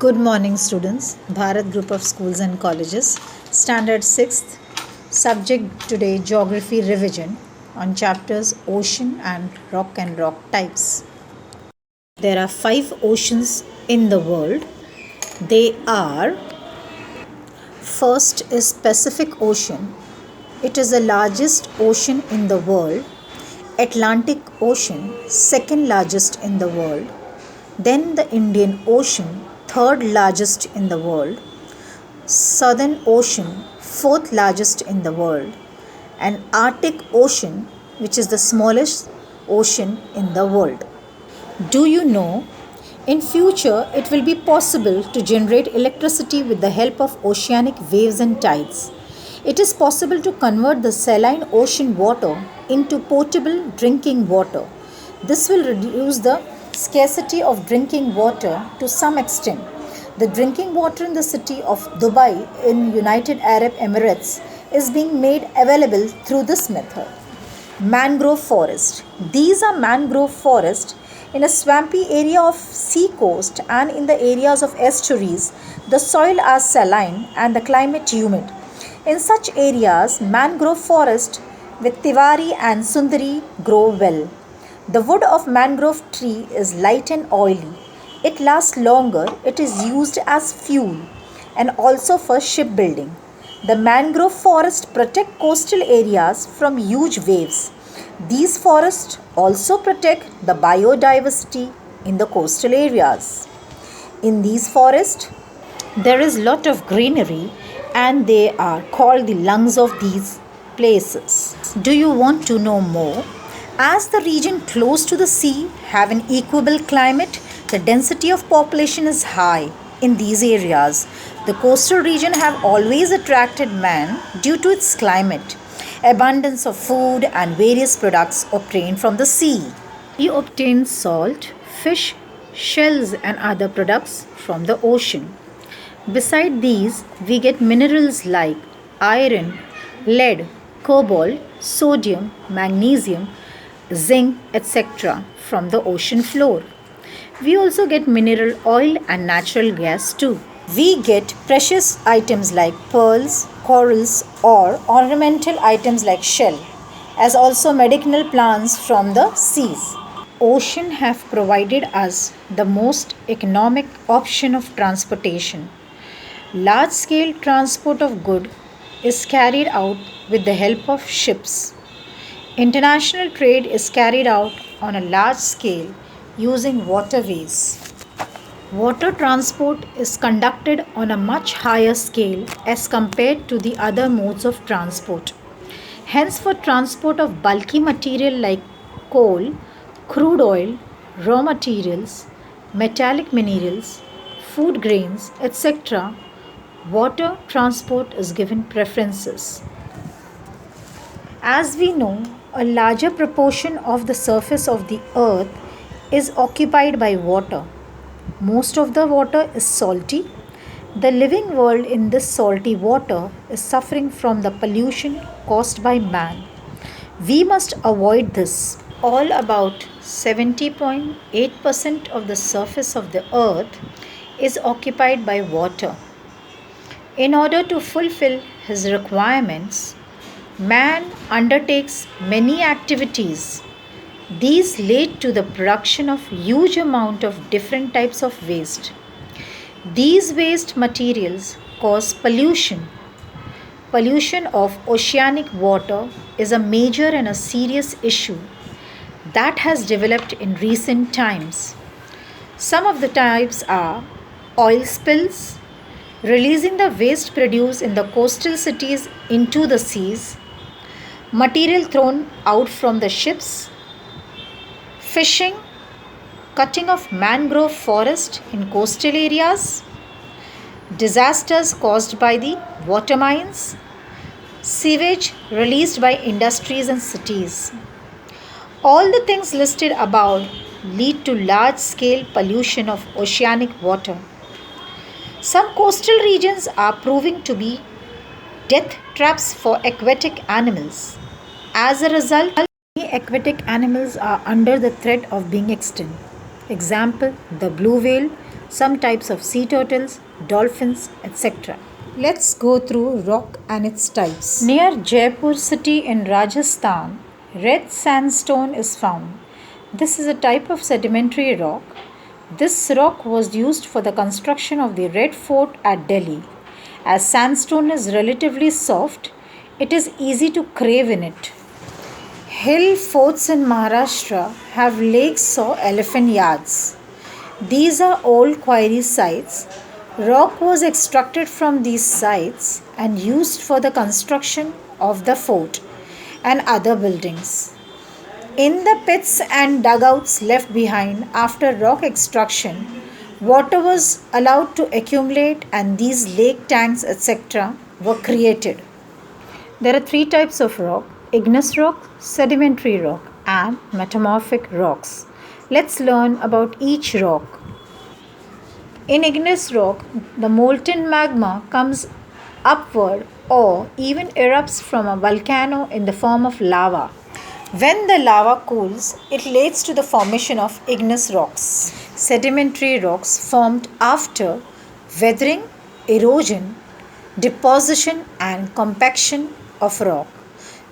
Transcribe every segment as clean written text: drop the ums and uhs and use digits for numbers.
Good morning, students. Bharat Group of Schools and Colleges, Standard 6th. Subject today Geography Revision on chapters Ocean and Rock Types. There are 5 oceans in the world. They are: first is Pacific Ocean. It is the largest ocean in the world. Atlantic Ocean, second largest in the world. Then the Indian Ocean, third largest in the world. Southern Ocean, fourth largest in the world. And Arctic Ocean, which is the smallest ocean in the world. Do you know, in future it will be possible to generate electricity with the help of oceanic waves and tides. It is possible to convert the saline ocean water into potable drinking water. This will reduce the scarcity of drinking water to some extent. The drinking water in the city of Dubai in United Arab Emirates is being made available through this method. Mangrove Forest. These are mangrove forests in a swampy area of sea coast and in the areas of estuaries. The soil is saline and the climate humid. In such areas, mangrove forest with tiwari and sundari grow well. The wood of mangrove tree is light and oily. It lasts longer. It is used as fuel and also for shipbuilding. The mangrove forest protect coastal areas from huge waves. These forests also protect the biodiversity in the coastal areas. In these forests, there is lot of greenery and they are called the lungs of these places. Do you want to know more? As the region close to the sea have an equable climate, the density of population is high in these areas. The coastal region have always attracted man due to its climate, abundance of food and various products obtained from the sea. We obtain salt, fish, shells and other products from the ocean. Beside these, we get minerals like iron, lead, cobalt, sodium, magnesium, zinc, etc. from the ocean floor. We also get mineral oil and natural gas too. We get precious items like pearls, corals or ornamental items like shell, as also medicinal plants from the seas. Ocean have provided us the most economic option of transportation. Large-scale transport of goods is carried out with the help of ships. International trade is carried out on a large scale using waterways. Water transport is conducted on a much higher scale as compared to the other modes of transport. Hence, for transport of bulky material like coal, crude oil, raw materials, metallic minerals, food grains, etc., water transport is given preferences. As we know, a larger proportion of the surface of the earth is occupied by water. Most of the water is salty. The living world in this salty water is suffering from the pollution caused by man. We must avoid this. All about 70.8% of the surface of the earth is occupied by water. In order to fulfill his requirements, man undertakes many activities. These lead to the production of huge amount of different types of waste. These waste materials cause pollution. Pollution of oceanic water is a major and a serious issue that has developed in recent times. Some of the types are oil spills, releasing the waste produced in the coastal cities into the seas, material thrown out from the ships, fishing, cutting of mangrove forest in coastal areas, disasters caused by the water mines, sewage released by industries and cities. All the things listed above lead to large-scale pollution of oceanic water. Some coastal regions are proving to be death traps for aquatic animals. As a result, many aquatic animals are under the threat of being extinct. Example, the blue whale, some types of sea turtles, dolphins, etc. Let's go through rock and its types. Near Jaipur city in Rajasthan, red sandstone is found. This is a type of sedimentary rock. This rock was used for the construction of the Red Fort at Delhi. As sandstone is relatively soft, it is easy to crave in it. Hill forts in Maharashtra have lakes or elephant yards. These are old quarry sites. Rock was extracted from these sites and used for the construction of the fort and other buildings. In the pits and dugouts left behind after rock extraction, water was allowed to accumulate and these lake tanks, etc., were created. There are three types of rock: igneous rock, sedimentary rock, and metamorphic rocks. Let's learn about each rock. In igneous rock, the molten magma comes upward or even erupts from a volcano in the form of lava. When the lava cools, it leads to the formation of igneous rocks. Sedimentary rocks formed after weathering, erosion, deposition, and compaction of rock.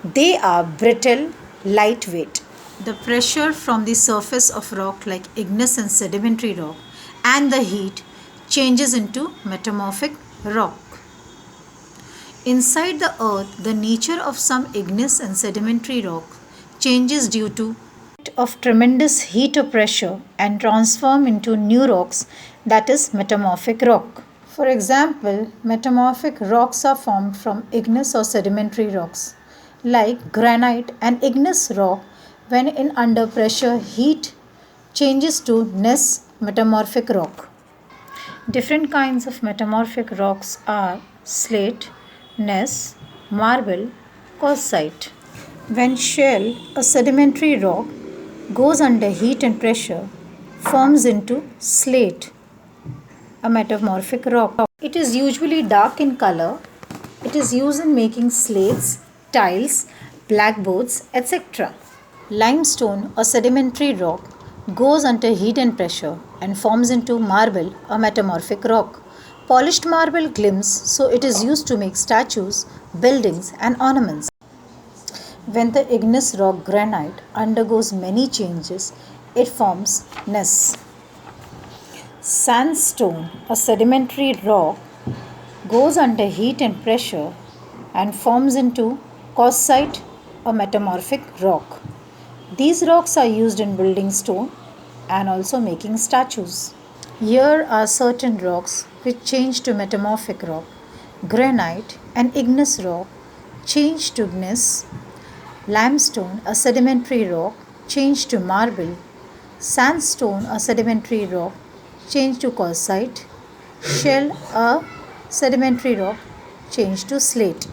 They are brittle, lightweight. The pressure from the surface of rock like igneous and sedimentary rock and the heat changes into metamorphic rock. Inside the earth, the nature of some igneous and sedimentary rock changes due to of tremendous heat or pressure and transform into new rocks, that is metamorphic rock. For example, metamorphic rocks are formed from igneous or sedimentary rocks like granite and igneous rock when in under pressure heat changes to gneiss metamorphic rock. Different kinds of metamorphic rocks are slate, gneiss, marble, calcite. When shell, a sedimentary rock, goes under heat and pressure, forms into slate, a metamorphic rock. It is usually dark in color. It is used in making slates, tiles, blackboards, etc. Limestone, a sedimentary rock, goes under heat and pressure and forms into marble, a metamorphic rock. Polished marble glims, so it is used to make statues, buildings, and ornaments. When the igneous rock granite undergoes many changes, it forms gneiss. Sandstone, a sedimentary rock, goes under heat and pressure and forms into calcite, a metamorphic rock. These rocks are used in building stone and also making statues. Here are certain rocks which change to metamorphic rock. Granite and igneous rock change to gneiss. Limestone, a sedimentary rock, changed to marble. Sandstone, a sedimentary rock, changed to calcite. Shell, a sedimentary rock, changed to slate.